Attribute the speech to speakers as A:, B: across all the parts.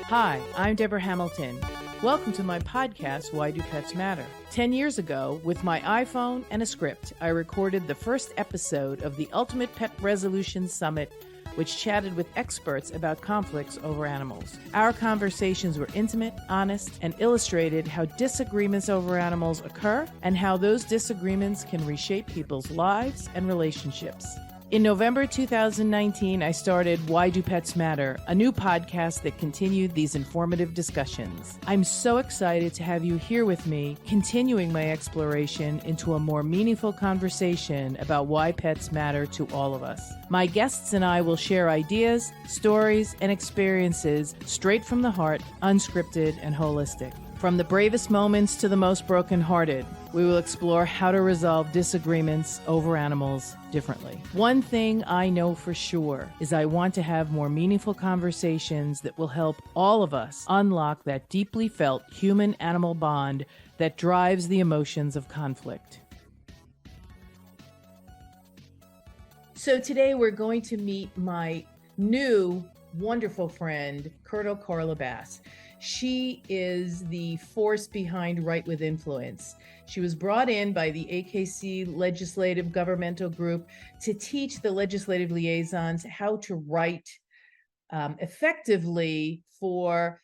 A: Hi, I'm Debra Hamilton. Welcome to my podcast, Why Do Pets Matter? 10 years ago, with my iPhone and a script, I recorded the first episode of the Ultimate Pet Resolution Summit, which chatted with experts about conflicts over animals. Our conversations were intimate, honest, and illustrated how disagreements over animals occur and how those disagreements can reshape people's lives and relationships. In November 2019, I started Why Do Pets Matter, a new podcast that continued these informative discussions. I'm so excited to have you here with me, continuing my exploration into a more meaningful conversation about why pets matter to all of us. My guests and I will share ideas, stories, and experiences straight from the heart, unscripted and holistic. From the bravest moments to the most brokenhearted, we will explore how to resolve disagreements over animals differently. One thing I know for sure is I want to have more meaningful conversations that will help all of us unlock that deeply felt human-animal bond that drives the emotions of conflict. So today we're going to meet my new wonderful friend, Colonel Carla Bass. She is the force behind Write with Influence. She was brought in by the AKC Legislative Governmental Group to teach the legislative liaisons how to write effectively for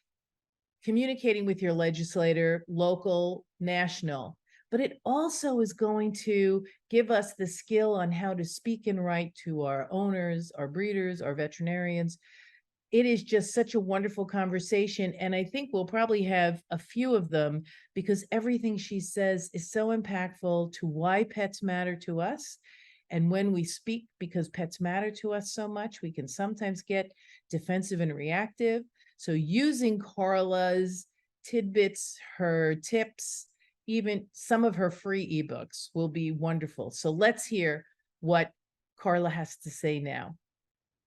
A: communicating with your legislator, local, national. But it also is going to give us the skill on how to speak and write to our owners, our breeders, our veterinarians. It is just such a wonderful conversation, and I think we'll probably have a few of them because everything she says is so impactful to why pets matter to us. And when we speak because pets matter to us so much, we can sometimes get defensive and reactive. So using Carla's tidbits, her tips, even some of her free ebooks will be wonderful. So let's hear what Carla has to say now.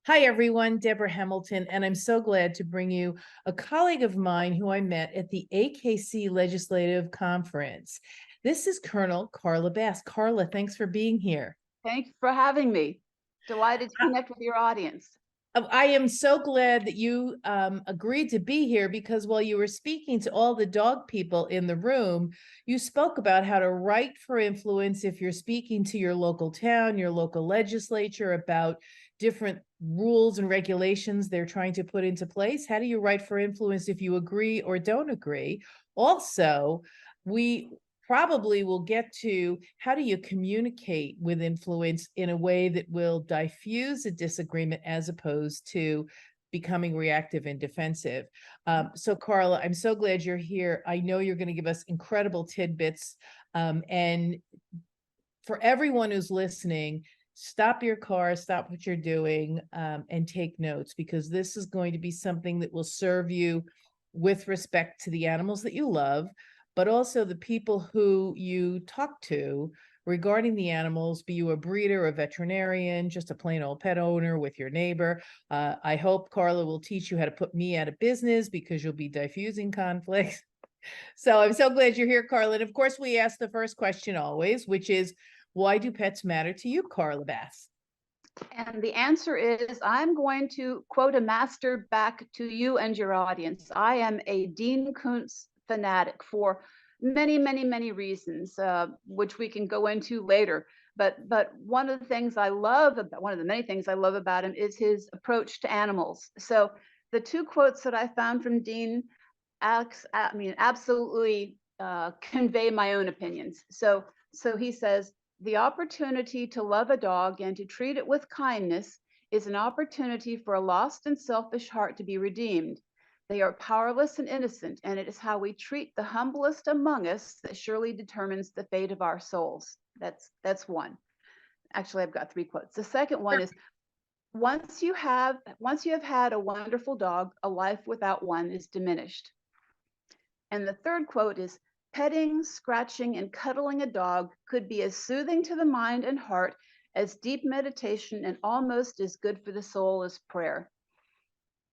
A: Hi, everyone. Debra Hamilton, and I'm so glad to bring you a colleague of mine who I met at the AKC Legislative Conference. This is Colonel Carla Bass. Carla, thanks for being here.
B: Thanks for having me. Delighted to connect with your audience.
A: I am so glad that you agreed to be here because while you were speaking to all the dog people in the room, you spoke about how to write for influence if you're speaking to your local town, your local legislature about different rules and regulations they're trying to put into place. How do you write for influence if you agree or don't agree? Also, we probably will get to how do you communicate with influence in a way that will diffuse a disagreement as opposed to becoming reactive and defensive. So Carla, I'm so glad you're here. I know you're going to give us incredible tidbits. And for everyone who's listening, stop your car, stop what you're doing, and take notes, because this is going to be something that will serve you with respect to the animals that you love, but also the people who you talk to regarding the animals, be you a breeder, a veterinarian, just a plain old pet owner with your neighbor. I hope Carla will teach you how to put me out of business because you'll be diffusing conflicts. So I'm so glad you're here, Carla. And of course, we ask the first question always, which is, why do pets matter to you, Carla Bass?
B: And the answer is, I'm going to quote a master back to you and your audience. I am a Dean Koontz fanatic for many, many, many reasons, which we can go into later. But one of the things I love about, one of the many things I love about him is his approach to animals. So the two quotes that I found from Dean, absolutely convey my own opinions. So he says, the opportunity to love a dog and to treat it with kindness is an opportunity for a lost and selfish heart to be redeemed. They are powerless and innocent, and it is how we treat the humblest among us that surely determines the fate of our souls. That's one. Actually, I've got three quotes. The second one is, once you have had a wonderful dog, a life without one is diminished. And the third quote is, petting, scratching, and cuddling a dog could be as soothing to the mind and heart as deep meditation and almost as good for the soul as prayer.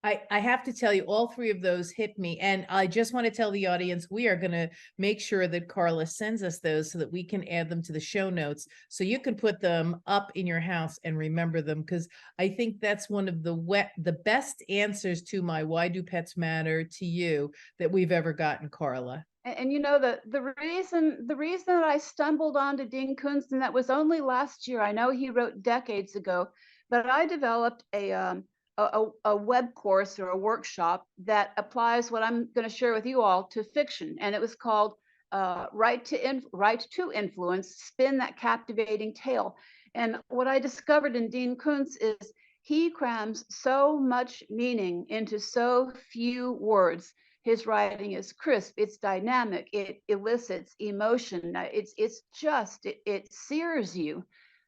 A: I have to tell you, all three of those hit me. And I just want to tell the audience, we are going to make sure that Carla sends us those so that we can add them to the show notes. So you can put them up in your house and remember them. Because I think that's one of the best answers to my why do pets matter to you that we've ever gotten, Carla.
B: And you know, the reason that I stumbled onto Dean Koontz, and that was only last year. I know he wrote decades ago, but I developed a web course or a workshop that applies what I'm going to share with you all to fiction, and it was called Right to Influence: Spin That Captivating Tale. And what I discovered in Dean Koontz is he crams so much meaning into so few words. His writing is crisp, it's dynamic, it elicits emotion, it sears you.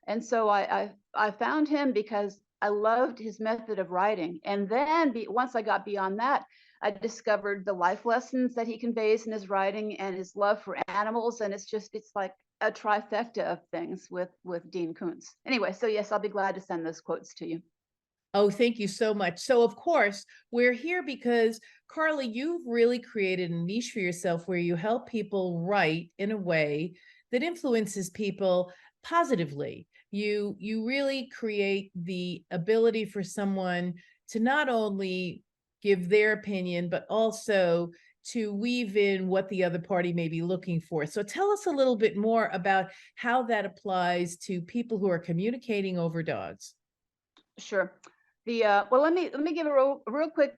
B: And so I found him because I loved his method of writing. And then once I got beyond that, I discovered the life lessons that he conveys in his writing and his love for animals. And it's like a trifecta of things with Dean Koontz. Anyway, so yes, I'll be glad to send those quotes to you.
A: Oh, thank you so much. So, of course, we're here because, Carla, you've really created a niche for yourself where you help people write in a way that influences people positively. You really create the ability for someone to not only give their opinion, but also to weave in what the other party may be looking for. So tell us a little bit more about how that applies to people who are communicating over dogs.
B: Sure. Well, let me give a real quick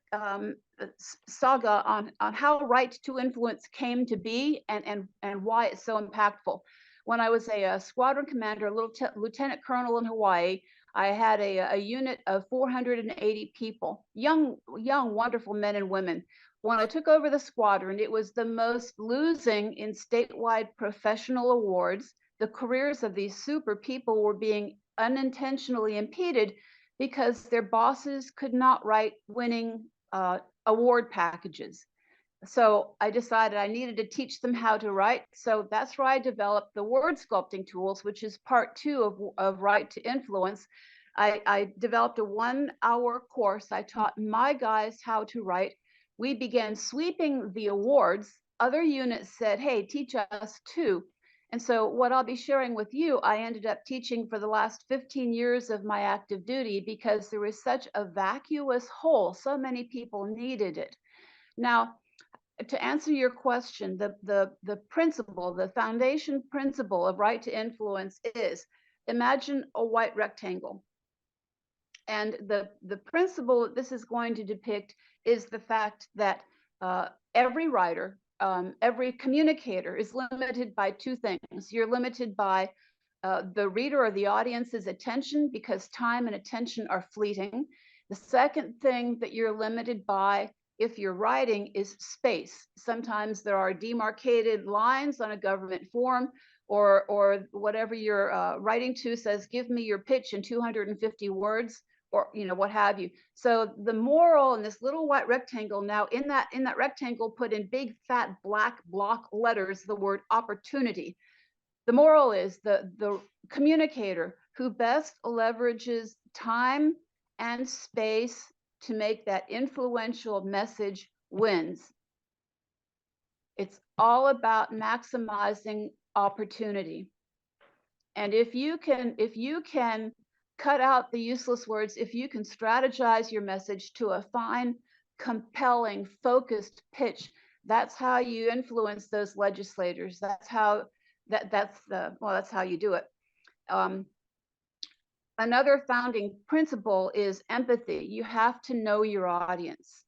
B: saga on how Right to Influence came to be and why it's so impactful. When I was a squadron commander, a lieutenant colonel in Hawaii, I had a unit of 480 people, young, wonderful men and women. When I took over the squadron, it was the most losing in statewide professional awards. The careers of these super people were being unintentionally impeded because their bosses could not write winning award packages. So I decided I needed to teach them how to write. So that's where I developed the word sculpting tools, which is part 2 of Right to Influence. I developed a 1-hour course. I taught my guys how to write. We began sweeping the awards. Other units said, hey, teach us too. And so what I'll be sharing with you, I ended up teaching for the last 15 years of my active duty because there was such a vacuous hole. So many people needed it. Now, to answer your question, the principle, the foundation principle of Right to Influence is, imagine a white rectangle. And the principle that this is going to depict is the fact that every writer, every communicator is limited by 2 things. You're limited by the reader or the audience's attention, because time and attention are fleeting. The second thing that you're limited by if you're writing is space. Sometimes there are demarcated lines on a government form, or whatever you're writing to says, give me your pitch in 250 words, or what have you. So the moral in this little white rectangle, now in that rectangle, put in big fat black block letters the word opportunity. The moral is the communicator who best leverages time and space to make that influential message wins. It's all about maximizing opportunity. And if you can cut out the useless words, if you can strategize your message to a fine, compelling, focused pitch, that's how you influence those legislators. That's how that's how you do it. Another founding principle is empathy. You have to know your audience.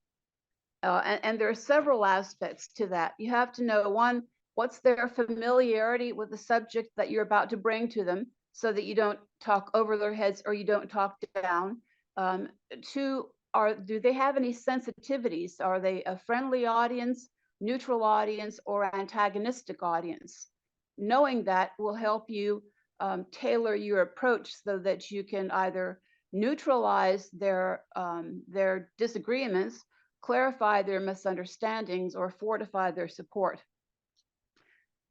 B: And there are several aspects to that. You have to know, one, what's their familiarity with the subject that you're about to bring to them, so that you don't talk over their heads or you don't talk down. 2, do they have any sensitivities? Are they a friendly audience, neutral audience, or antagonistic audience? Knowing that will help you tailor your approach so that you can either neutralize their disagreements, clarify their misunderstandings, or fortify their support.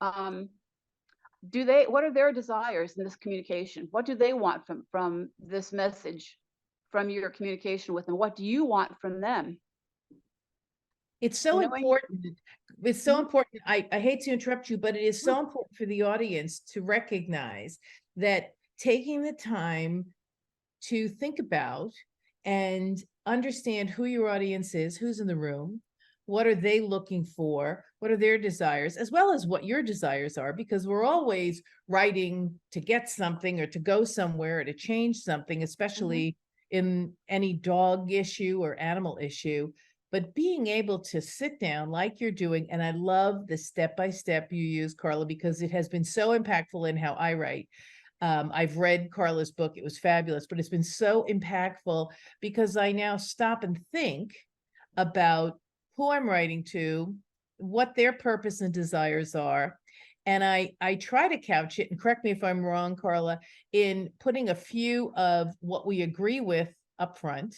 B: What are their desires in this communication? What do they want from this message? from your communication with them? What do you want from them?
A: It's so
B: Knowing,
A: important. It's so
B: Mhm,
A: important. I hate to interrupt you, but it is
B: no,
A: so important for the audience to recognize that taking the time to think about and understand who your audience is, who's in the room, what are they looking for, what are their desires, as well as what your desires are, because we're always writing to get something or to go somewhere or to change something,
B: mhm,
A: especially in any dog issue or animal issue. But being able to sit down like you're doing, and I love the step-by-step you use, Carla, because it has been so impactful in how I write. I've read Carla's book. It was fabulous, but it's been so impactful because I now stop and think about who I'm writing to, what their purpose and desires are. And I try to couch it, and correct me if I'm wrong, Carla, in putting a few of what we agree with up front,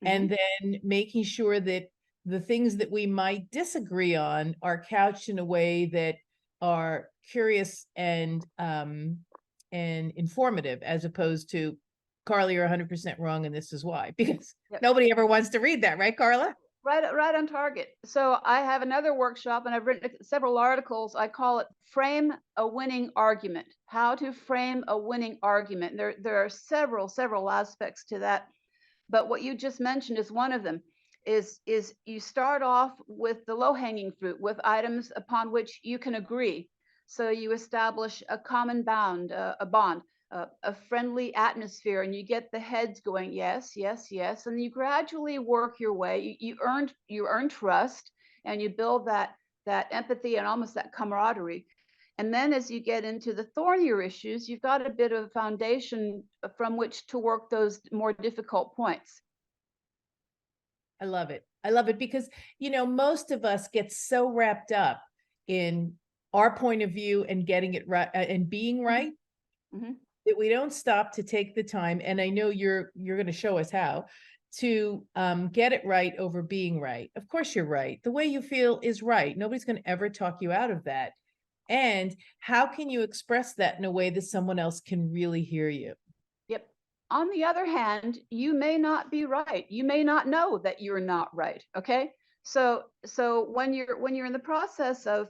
A: and
B: mhm.
A: then making sure that the things that we might disagree on are couched in a way that are curious and informative, as opposed to, Carla, you're 100% wrong and this is why, because
B: Yep.
A: nobody ever wants to read that, right, Carla?
B: Right on target. So I have another workshop and I've written several articles. I call it Frame a Winning Argument. How to frame a winning argument. There are several aspects to that. But what you just mentioned is one of them. Is you start off with the low-hanging fruit, with items upon which you can agree. So you establish a common a bond, a friendly atmosphere, and you get the heads going, yes, yes, yes, and you gradually work your way. You earn trust, and you build that empathy and almost that camaraderie. And then as you get into the thornier issues, you've got a bit of a foundation from which to work those more difficult points.
A: I love it. I love it because, most of us get so wrapped up in our point of view and getting it right and being
B: Mhm,
A: right,
B: mhm.
A: that we don't stop to take the time, and I know you're going to show us how to get it right over being right. Of course you're right. The way you feel is right. Nobody's going to ever talk you out of that. And how can you express that in a way that someone else can really hear you?
B: Yep. On the other hand, you may not be right. You may not know that you're not right. Okay. So when you're in the process of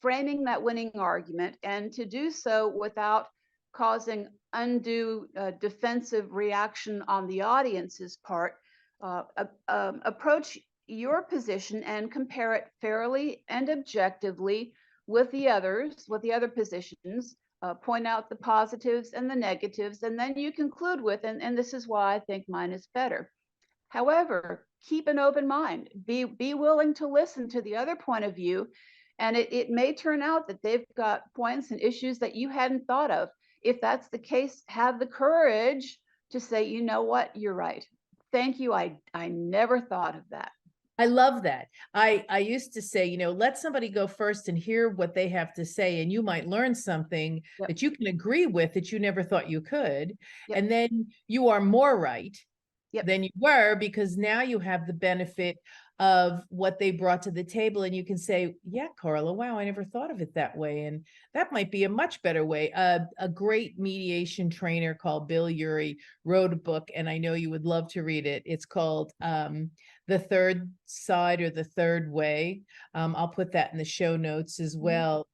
B: framing that winning argument, and to do so without causing undue defensive reaction on the audience's part, approach your position and compare it fairly and objectively with with the other positions, point out the positives and the negatives, and then you conclude with, and this is why I think mine is better. However, keep an open mind. Be willing to listen to the other point of view, and it may turn out that they've got points and issues that you hadn't thought of. If that's the case, have the courage to say, you know what, you're right. Thank you. I never thought of that.
A: I love that. I used to say, let somebody go first and hear what they have to say, and you might learn something
B: Yep.
A: that you can agree with that you never thought you could.
B: Yep.
A: And then you are more right
B: Yep.
A: than you were, because now you have the benefit of what they brought to the table, and you can say, yeah, Carla, wow, I never thought of it that way, and that might be a much better way. A great mediation trainer called Bill Urey wrote a book, and I know you would love to read it. It's called The Third Side, or The Third Way. I'll put that in the show notes as
B: Mhm.
A: well,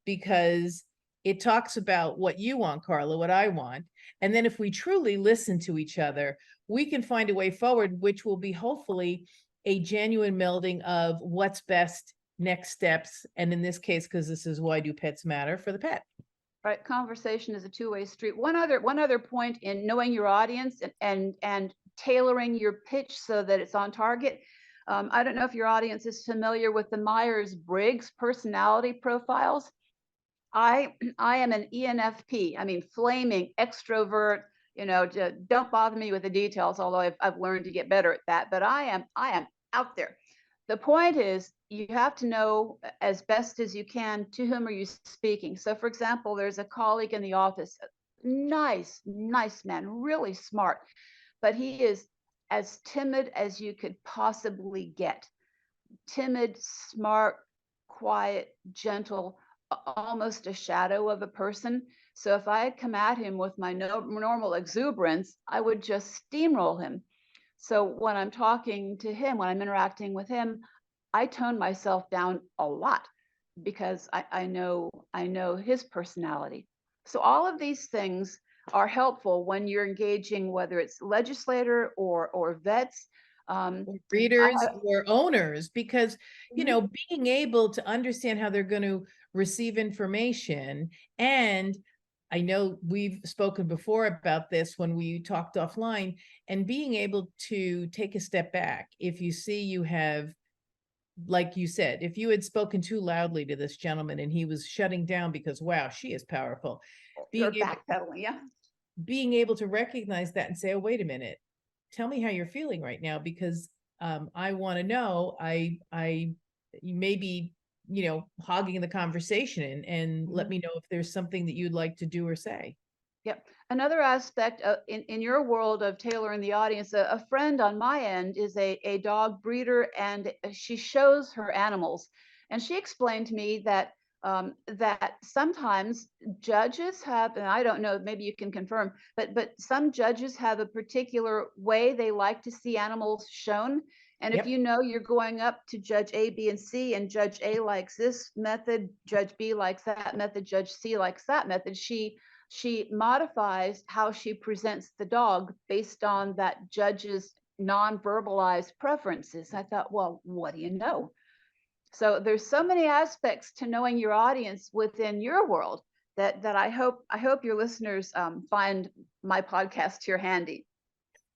A: because it talks about what you want, Carla, what I want, and then if we truly listen to each other, we can find a way forward, which will be hopefully a genuine melding of what's best, next steps, and in this case, because this is Why Do Pets Matter, for the pet.
B: Right, conversation is a two-way street. One other point in knowing your audience and tailoring your pitch so that it's on target. I don't know if your audience is familiar with the Myers-Briggs personality profiles. I am an ENFP. I mean, flaming extrovert. Don't bother me with the details, although I've learned to get better at that. But I am out there. The point is, you have to know as best as you can, to whom are you speaking. So, for example, there's a colleague in the office, nice man, really smart, but he is as timid as you could possibly get. Timid, smart, quiet, gentle, almost a shadow of a person. So if I had come at him with my normal exuberance, I would just steamroll him. So when I'm talking to him, when I'm interacting with him, I tone myself down a lot because I know his personality. So all of these things are helpful when you're engaging, whether it's legislator or vets.
A: Or
B: I,
A: breeders or owners, because, you
B: Mhm.
A: know, being able to understand how they're going to receive information. And I know we've spoken before about this when we talked offline, and being able to take a step back. If you see you have, like you said, if you had spoken too loudly to this gentleman and he was shutting down because, wow, she is powerful,
B: Or
A: being able
B: backpedaling, yeah.
A: to recognize that and say, oh, wait a minute, tell me how you're feeling right now, because I want to know. You may be, you know, hogging the conversation, and let
B: Mhm.
A: me know if there's something that you'd like to do or say.
B: Yep. Another aspect in your world of tailoring the audience, a friend on my end is a dog breeder, and she shows her animals. And she explained to me that that sometimes judges have, and I don't know, maybe you can confirm, but some judges have a particular way they like to see animals shown. And if
A: Yep.
B: you know you're going up to Judge A, B, and C, and Judge A likes this method, Judge B likes that method, Judge C likes that method, she modifies how she presents the dog based on that judge's non-verbalized preferences. I thought, well, what do you know? So there's so many aspects to knowing your audience within your world that I hope your listeners find my podcast here handy.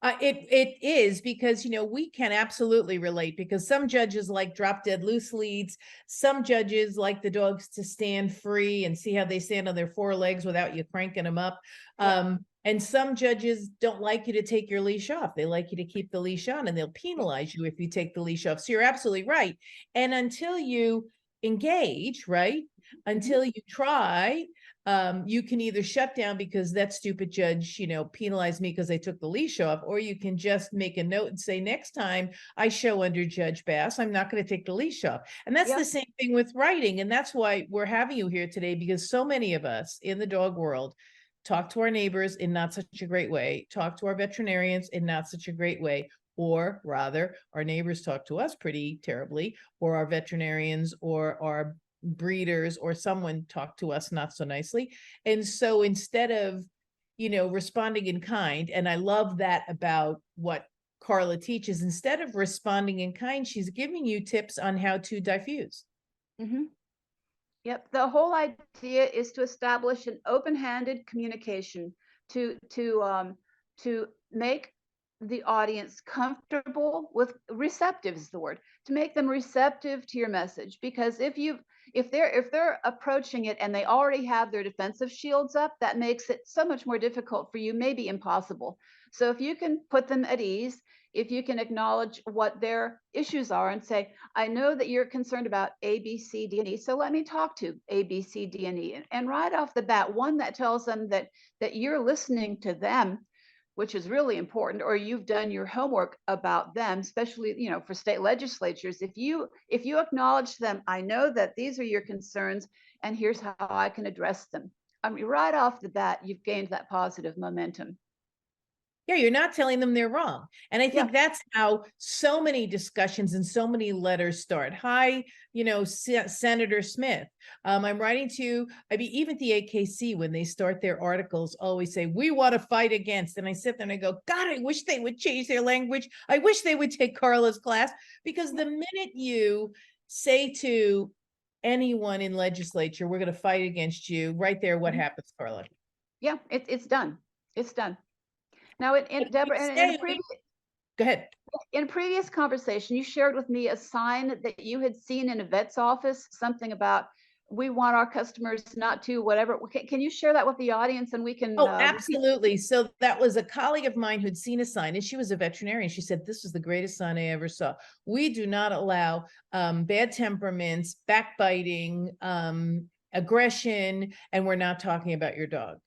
A: It is, because, you know, we can absolutely relate, because some judges like drop dead loose leads. Some judges like the dogs to stand free and see how they stand on their four legs without you cranking them up.
B: Yep.
A: And some judges don't like you to take your leash off. They like you to keep the leash on, and they'll penalize you if you take the leash off. So you're absolutely right. And until you engage, right? Until you try, you can either shut down because that stupid judge, you know, penalized me because I took the leash off, or you can just make a note and say, next time I show under Judge Bass, I'm not going to take the leash off. And that's the
B: Yep.
A: same thing with writing. And that's why we're having you here today, because so many of us in the dog world talk to our neighbors in not such a great way, talk to our veterinarians in not such a great way, or rather, our neighbors talk to us pretty terribly, or our veterinarians or our breeders or someone talk to us not so nicely. And so instead of, you know, responding in kind, and I love that about what Carla teaches, instead of responding in kind, she's giving you tips on how to diffuse.
B: Mm-hmm. Yep. The whole idea is to establish an open-handed communication to make the audience comfortable with, receptive is the word, to make them receptive to your message. Because if they're approaching it and they already have their defensive shields up, that makes it so much more difficult for you, maybe impossible. So if you can put them at ease, if you can acknowledge what their issues are and say, I know that you're concerned about A, B, C, D, and E, so let me talk to A, B, C, D, and E. And right off the bat, one that tells them that you're listening to them, which is really important, or you've done your homework about them, especially, you know, for state legislatures. If you acknowledge them, I know that these are your concerns, and here's how I can address them. I mean, right off the bat, you've gained that positive momentum.
A: Yeah, you're not telling them they're wrong. And I
B: Yeah.
A: think that's how so many discussions and so many letters start. Hi, you know, Senator Smith. I'm writing to, I mean, even the AKC, when they start their articles, always say, we want to fight against. And I sit there and I go, God, I wish they would change their language. I wish they would take Carla's class, because the minute you say to anyone in legislature, we're going to fight against you, right there, what
B: Mhm.
A: happens, Carla?
B: Yeah, it's done. It's done. Now,
A: But
B: in
A: if you
B: Deborah, in a
A: say,
B: previous
A: go ahead.
B: in a previous conversation, you shared with me a sign that you had seen in a vet's office, something about we want our customers not to whatever. Can you share that with the audience and we can
A: Oh,
B: repeat?
A: absolutely. So that was a colleague of mine who'd seen a sign, and she was a veterinarian. She said, this was the greatest sign I ever saw. We do not allow bad temperaments, backbiting, aggression, and we're not talking about your dog.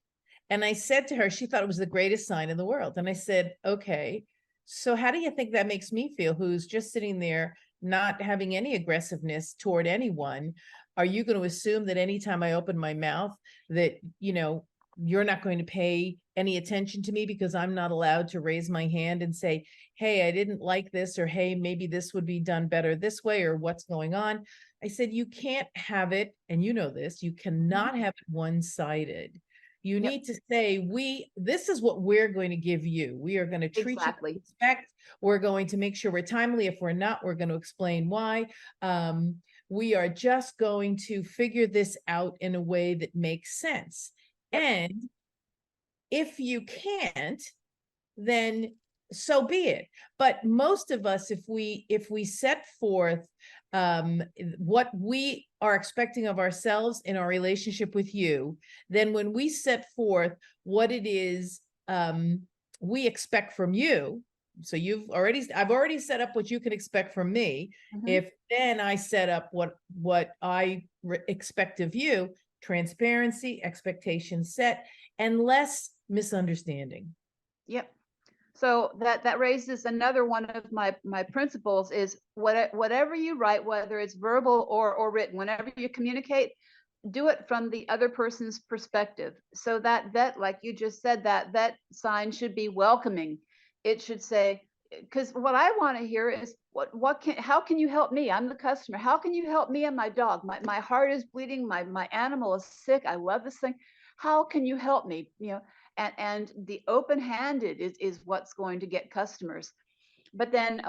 A: And I said to her, she thought it was the greatest sign in the world. And I said, okay, so how do you think that makes me feel, who's just sitting there not having any aggressiveness toward anyone? Are you going to assume that anytime I open my mouth that, you know, you're not going to pay any attention to me because I'm not allowed to raise my hand and say, hey, I didn't like this, or hey, maybe this would be done better this way, or what's going on. I said, you can't have it, and you know this, you cannot have it one-sided. You
B: Yep.
A: need to say, this is what we're going to give you. We are going to treat
B: Exactly.
A: you with respect. We're going to make sure we're timely. If we're not, we're going to explain why. We are just going to figure this out in a way that makes sense.
B: Yep.
A: And if you can't, then so be it. But most of us, if we set forth what we are expecting of ourselves in our relationship with you, then when we set forth what it is we expect from you, so I've already set up what you can expect from me. If then I set up what I expect of you, transparency, expectations set, and less misunderstanding.
B: Yep. So that raises another one of my principles is whatever you write, whether it's verbal or written, whenever you communicate, do it from the other person's perspective. So that like you just said, that sign should be welcoming. It should say, because what I want to hear is how can you help me? I'm the customer. How can you help me and my dog? My heart is bleeding. My animal is sick. I love this thing. How can you help me? And the open-handed is what's going to get customers. But then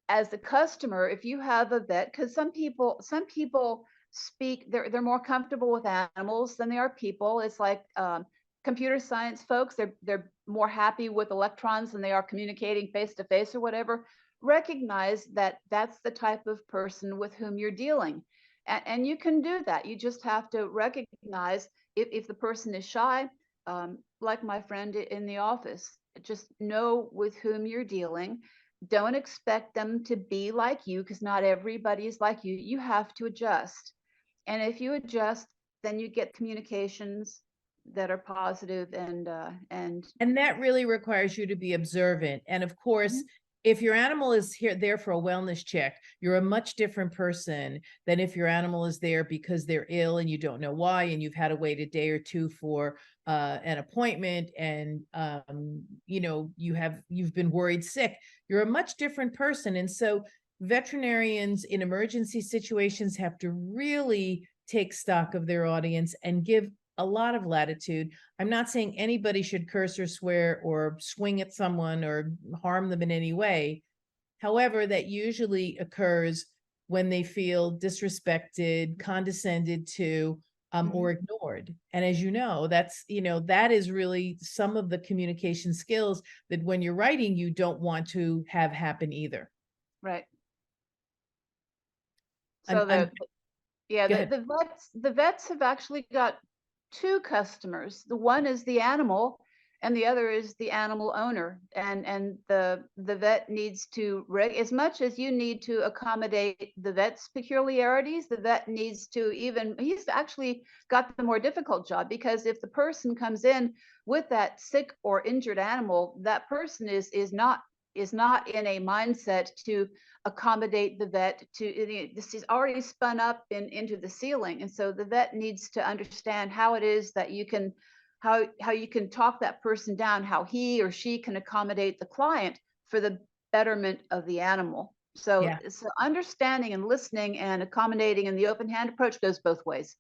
B: as the customer, if you have a vet, because some people speak, they're more comfortable with animals than they are people. It's like computer science folks, they're more happy with electrons than they are communicating face to face or whatever. Recognize that that's the type of person with whom you're dealing. And you can do that. You just have to recognize if the person is shy, like my friend in the office, just know with whom you're dealing. Don't expect them to be like you, because not everybody is like you. You have to adjust. And if you adjust, then you get communications that are positive and
A: that really requires you to be observant. And of course, if your animal is there for a wellness check, you're a much different person than if your animal is there because they're ill and you don't know why, and you've had to wait a day or two for an appointment, and you've been worried sick. You're a much different person. And so veterinarians in emergency situations have to really take stock of their audience and give a lot of latitude. I'm not saying anybody should curse or swear or swing at someone or harm them in any way. However, that usually occurs when they feel disrespected, condescended to, or ignored. And as you know, that is really some of the communication skills that when you're writing, you don't want to have happen either.
B: right. So the vets have actually got two customers. The one is the animal, and the other is the animal owner. And the vet needs to, as much as you need to accommodate the vet's peculiarities, the vet needs to he's actually got the more difficult job, because if the person comes in with that sick or injured animal, that person is not in a mindset to accommodate the vet. This is already spun up into the ceiling, and so the vet needs to understand how it is that you can how you can talk that person down, how he or she can accommodate the client for the betterment of the animal. So understanding and listening and accommodating and the open hand approach goes both ways.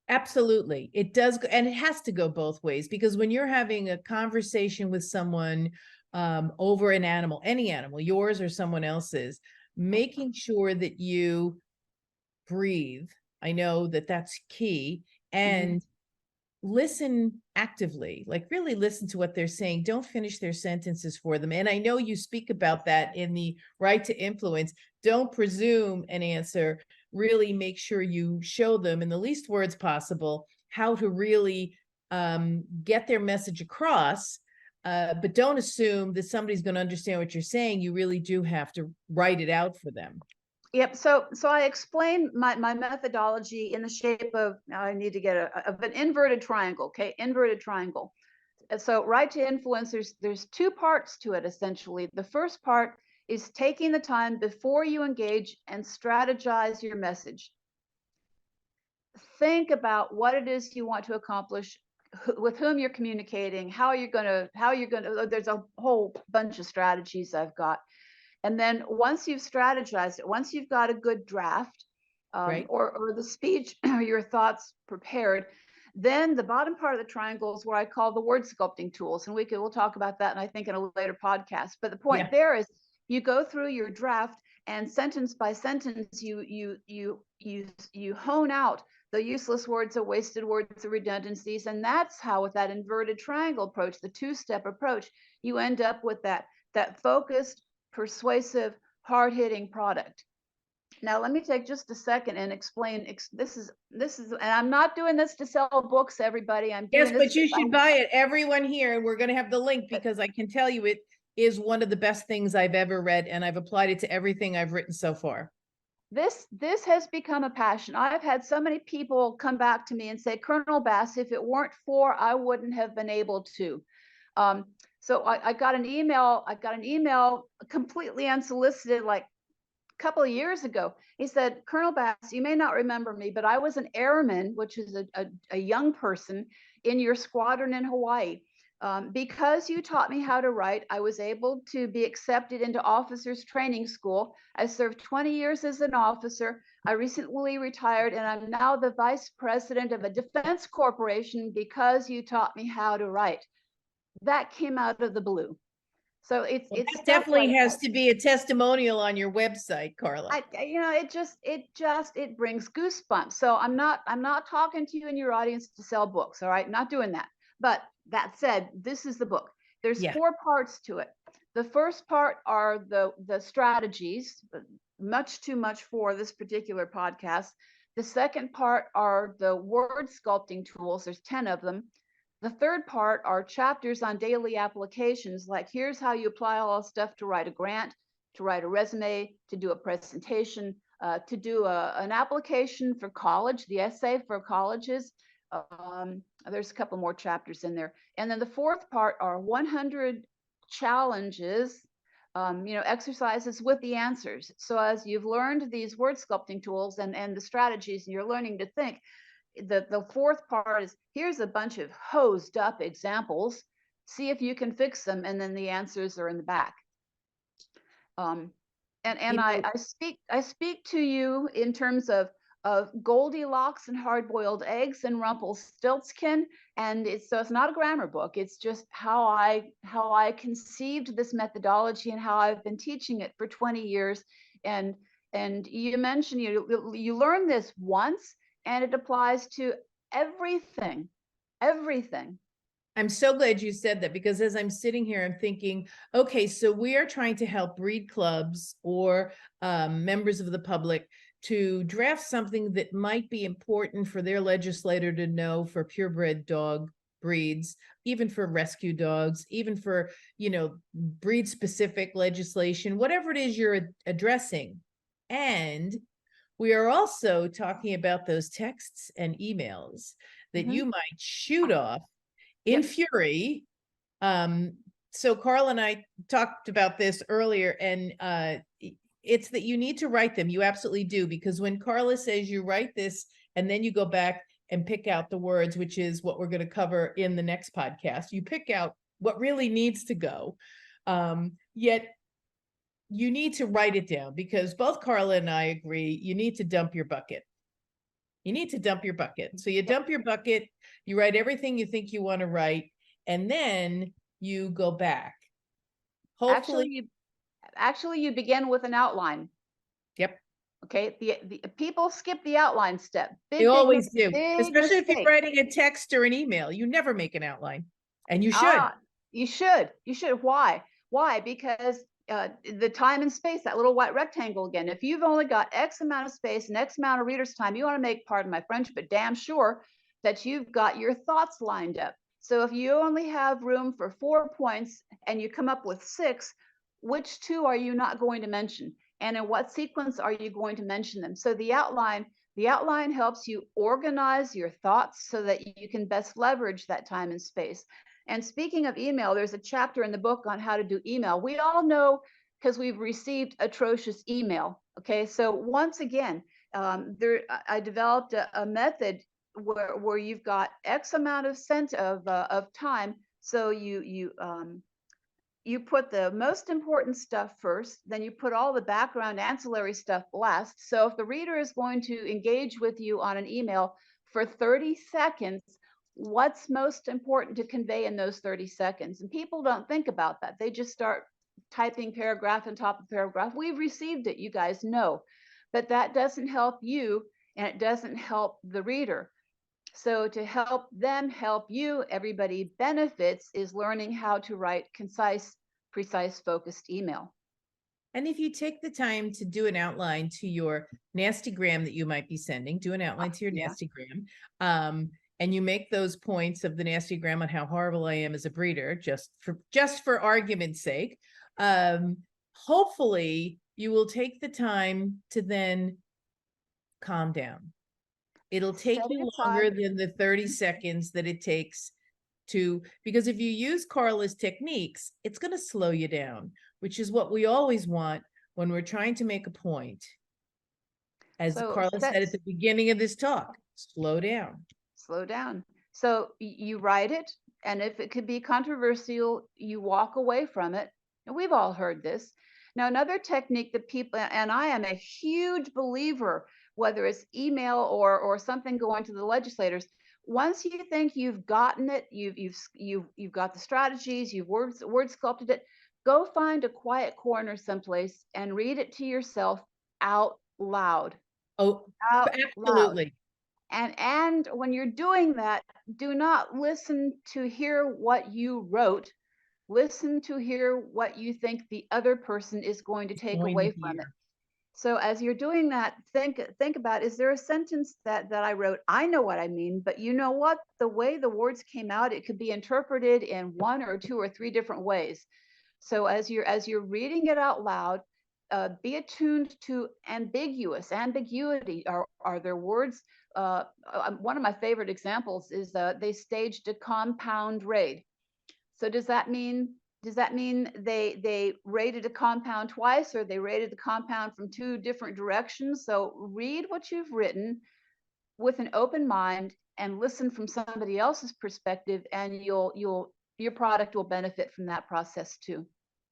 A: Absolutely. It does. And it has to go both ways, because when you're having a conversation with someone over an animal, any animal, yours or someone else's, making sure that you breathe. I know that that's key. And listen actively, like really listen to what they're saying. Don't finish their sentences for them. And I know you speak about that in the right to influence. Don't presume an answer. Really make sure you show them in the least words possible how to really get their message across. But don't assume that somebody's going to understand what you're saying. You really do have to write it out for them.
B: Yep. So I explain my methodology in the shape of, now I need to get of an inverted triangle. Okay, inverted triangle. And so right to influence, there's two parts to it essentially. The first part is taking the time before you engage and strategize your message. Think about what it is you want to accomplish, with whom you're communicating, how you're going to, there's a whole bunch of strategies I've got. And then once you've strategized it, once you've got a good draft,
A: Right.
B: or the speech or your thoughts prepared, then the bottom part of the triangle is where I call the word sculpting tools. And we'll talk about that, and I think in a later podcast. But the point there is you go through your draft, and sentence by sentence, you hone out the useless words, the wasted words, the redundancies. And that's how, with that inverted triangle approach, the two-step approach, you end up with that focused, persuasive, hard-hitting product. Now, let me take just a second and explain. This is, and I'm not doing this to sell books, everybody. I'm doing
A: Yes,
B: this
A: but you should buy it. Everyone here, and we're going to have the link, because I can tell you it is one of the best things I've ever read, and I've applied it to everything I've written so far. This
B: has become a passion. I've had so many people come back to me and say, Colonel Bass, if it weren't for, I wouldn't have been able to. So I got an email. I got an email completely unsolicited, like a couple of years ago. He said, Colonel Bass, you may not remember me, but I was an airman, which is a young person in your squadron in Hawaii. Because you taught me how to write, I was able to be accepted into officers training school. I served 20 years as an officer. I recently retired, and I'm now the vice president of a defense corporation because you taught me how to write. That came out of the blue. So it's
A: definitely has to be a testimonial on your website, Carla.
B: It brings goosebumps. So I'm not talking to you and your audience to sell books. All right, not doing that. But that said, this is the book. There's 4 parts to it. The first part are the strategies, much too much for this particular podcast. The second part are the word sculpting tools. There's 10 of them. The third part are chapters on daily applications, like here's how you apply all the stuff to write a grant, to write a resume, to do a presentation, to do an application for college, the essay for colleges. There's a couple more chapters in there. And then the fourth part are 100 challenges, exercises with the answers. So as you've learned these word sculpting tools and the strategies, and you're learning to think, the fourth part is, here's a bunch of hosed up examples. See if you can fix them. And then the answers are in the back. I speak to you in terms of Goldilocks and hard-boiled eggs and Rumpelstiltskin, and it's not a grammar book. It's just how I conceived this methodology and how I've been teaching it for 20 years. And you mentioned you learn this once, and it applies to everything.
A: I'm so glad you said that, because as I'm sitting here, I'm thinking, okay, so we are trying to help breed clubs or members of the public to draft something that might be important for their legislator to know for purebred dog breeds, even for rescue dogs, even for, breed specific legislation, whatever it is you're addressing. And we are also talking about those texts and emails that you might shoot off in fury. So Carl and I talked about this earlier, and it's that you need to write them. You absolutely do, because when Carla says you write this and then you go back and pick out the words, which is what we're going to cover in the next podcast, you pick out what really needs to go. Yet you need to write it down, because both Carla and I agree you need to dump your bucket. You need to dump your bucket. So you dump your bucket, you write everything you think you want to write, and then you go back. Hopefully,
B: actually you begin with an outline.
A: Yep.
B: Okay. The people skip the outline step.
A: They always do, especially if you're writing a text or an email. You never make an outline, and you should.
B: You should. Why? Because the time and space, that little white rectangle again. If you've only got X amount of space and X amount of reader's time, you want to make, pardon my French, but damn sure that you've got your thoughts lined up. So if you only have room for 4 points and you come up with 6, which 2 are you not going to mention? And in what sequence are you going to mention them? So the outline helps you organize your thoughts so that you can best leverage that time and space. And speaking of email, there's a chapter in the book on how to do email. We all know, because we've received atrocious email. Okay, so once again, I developed a method where you've got X amount of time. So you put the most important stuff first, then you put all the background ancillary stuff last. So if the reader is going to engage with you on an email for 30 seconds, what's most important to convey in those 30 seconds? And people don't think about that. They just start typing paragraph on top of paragraph. We've received it, you guys know, but that doesn't help you and it doesn't help the reader. So to help them help you, everybody benefits, is learning how to write concise, precise, focused email.
A: And if you take the time to do an outline to your nastygram that you might be sending, do an outline to your nastygram, and you make those points of the nastygram on how horrible I am as a breeder, just for argument's sake, hopefully you will take the time to then calm down. It'll take you longer than the 30 seconds that it takes to, because if you use Carla's techniques, it's going to slow you down, which is what we always want when we're trying to make a point. As Carla said at the beginning of this talk, slow down. Slow down.
B: So you write it, and if it could be controversial, you walk away from it. And we've all heard this. Now, another technique that people, and I am a huge believer, whether it's email or something going to the legislators, once you think you've gotten it, you've got the strategies, you've word sculpted it, go find a quiet corner someplace and read it to yourself out loud.
A: Oh, out absolutely.
B: Loud. And when you're doing that, do not listen to hear what you wrote. Listen to hear what you think the other person is going to take away from it. So as you're doing that, think about, is there a sentence that I wrote? I know what I mean, but you know what? The way the words came out, it could be interpreted in 1 or 2 or 3 different ways. So as you're reading it out loud, be attuned to ambiguity. Are there words? One of my favorite examples is they staged a compound raid. So does that mean they raided a compound twice, or they raided the compound from 2 different directions? So read what you've written with an open mind and listen from somebody else's perspective, and your product will benefit from that process too.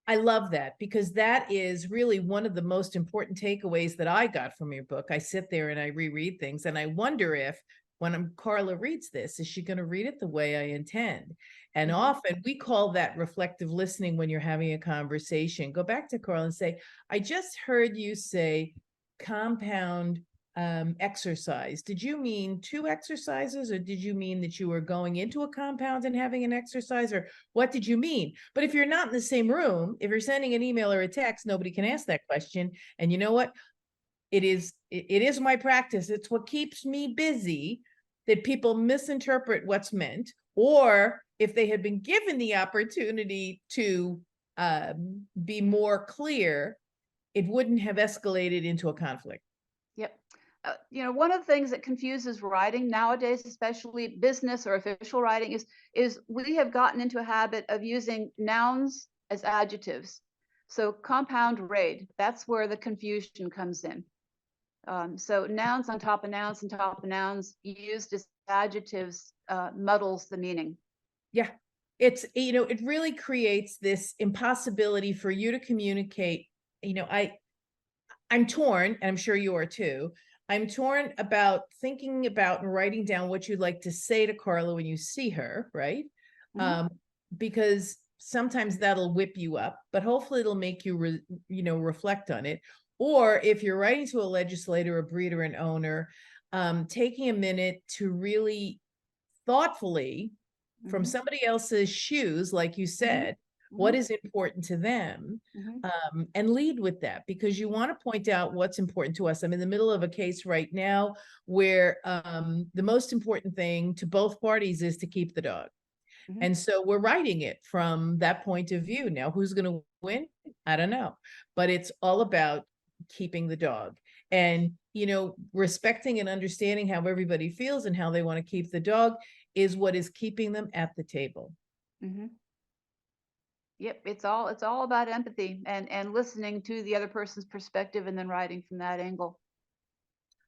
A: I love that, because that is really one of the most important takeaways that I got from your book. I sit there and I reread things, and I wonder if when Carla reads this, is she going to read it the way I intend? And often we call that reflective listening when you're having a conversation. Go back to Carla and say, I just heard you say compound exercise. Did you mean 2 exercises, or did you mean that you were going into a compound and having an exercise, or what did you mean? But if you're not in the same room, if you're sending an email or a text, nobody can ask that question. And you know what? It is my practice. It's what keeps me busy, that people misinterpret what's meant, or if they had been given the opportunity to be more clear, it wouldn't have escalated into a conflict.
B: Yep. One of the things that confuses writing nowadays, especially business or official writing, is we have gotten into a habit of using nouns as adjectives. So compound raid, that's where the confusion comes in. So nouns on top of nouns on top of nouns used as adjectives muddles the meaning.
A: Yeah, it's, it really creates this impossibility for you to communicate. I'm torn, and I'm sure you are too. I'm torn about thinking about and writing down what you'd like to say to Carla when you see her, right? Because sometimes that'll whip you up, but hopefully it'll make you, reflect on it. Or if you're writing to a legislator, a breeder, an owner, taking a minute to really thoughtfully, from somebody else's shoes, like you said, what is important to them, and lead with that, because you want to point out what's important to us. I'm in the middle of a case right now where the most important thing to both parties is to keep the dog. And so we're writing it from that point of view. Now, who's going to win? I don't know, but it's all about keeping the dog, and, respecting and understanding how everybody feels and how they want to keep the dog is what is keeping them at the table.
B: Yep, it's all about empathy and listening to the other person's perspective and then writing from that angle.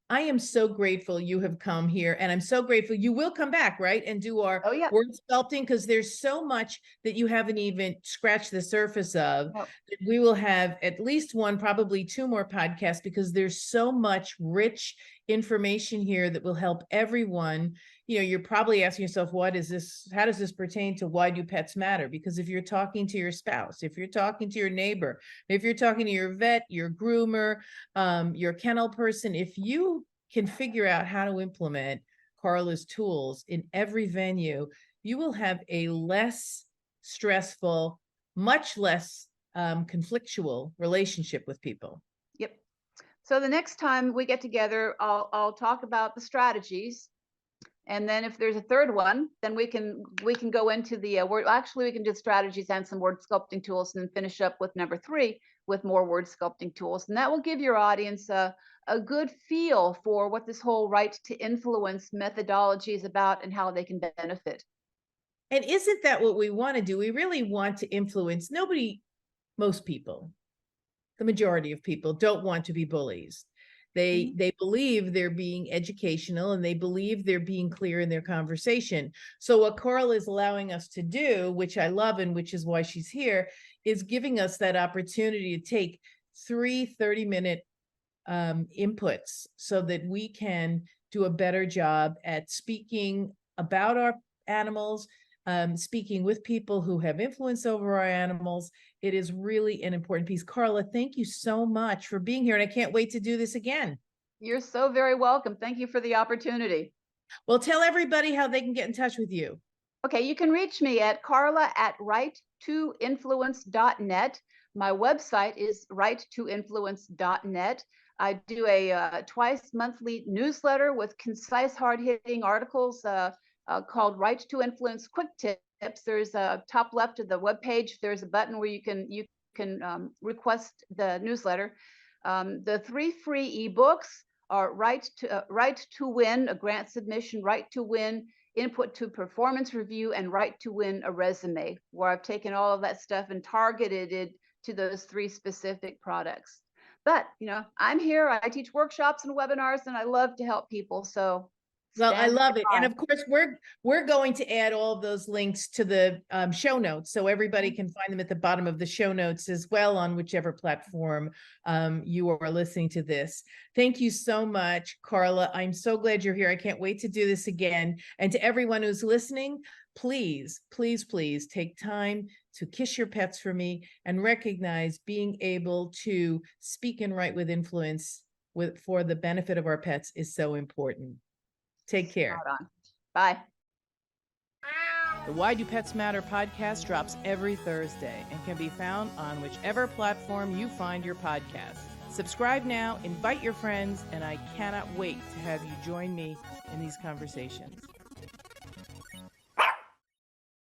A: I am so grateful you have come here, and I'm so grateful you will come back, right? And do our
B: Oh, yeah.
A: word sculpting, because there's so much that you haven't even scratched the surface of.
B: Yep.
A: We will have at least one, probably two more podcasts, because there's so much rich information here that will help everyone. You know, you're probably asking yourself, what is this? How does this pertain to why do pets matter? Because if you're talking to your spouse, if you're talking to your neighbor, if you're talking to your vet, your groomer, your kennel person, if you can figure out how to implement Carla's tools in every venue, you will have a less stressful, much less conflictual relationship with people.
B: Yep. So the next time we get together, I'll talk about the strategies. And then if there's a third one, then we can go into the word. Actually, we can do strategies and some word sculpting tools, and then finish up with number 3 with more word sculpting tools. And that will give your audience a good feel for what this whole right to influence methodology is about and how they can benefit.
A: And isn't that what we want to do? We really want to influence. Most people, the majority of people, don't want to be bullies. They believe they're being educational, and they believe they're being clear in their conversation. So what Carla is allowing us to do, which I love, and which is why she's here, is giving us that opportunity to take 3 30-minute inputs so that we can do a better job at speaking about our animals, speaking with people who have influence over our animals. It is really an important piece. Carla, thank you so much for being here, and I can't wait to do this again.
B: You're so very welcome. Thank you for the opportunity.
A: Well, tell everybody how they can get in touch with you.
B: Okay, you can reach me at carla@right2influence.net. My website is right2influence.net. I do a twice monthly newsletter with concise, hard-hitting articles called Right to Influence Quick Tips. There's a top left of the webpage. There's a button where you can request the newsletter. The 3 free ebooks are Right to Win, a grant submission, Right to Win, Input to Performance Review, and Right to Win a Resume, where I've taken all of that stuff and targeted it to those 3 specific products. But, you know, I'm here. I teach workshops and webinars, and I love to help people. So,
A: well, I love it. And of course, we're going to add all of those links to the show notes, so everybody can find them at the bottom of the show notes as well, on whichever platform you are listening to this. Thank you so much, Carla. I'm so glad you're here. I can't wait to do this again. And to everyone who's listening, please, please, please take time to kiss your pets for me, and recognize being able to speak and write with influence for the benefit of our pets is so important. Take care.
B: Bye.
A: The Why Do Pets Matter podcast drops every Thursday and can be found on whichever platform you find your podcast. Subscribe now, invite your friends, and I cannot wait to have you join me in these conversations.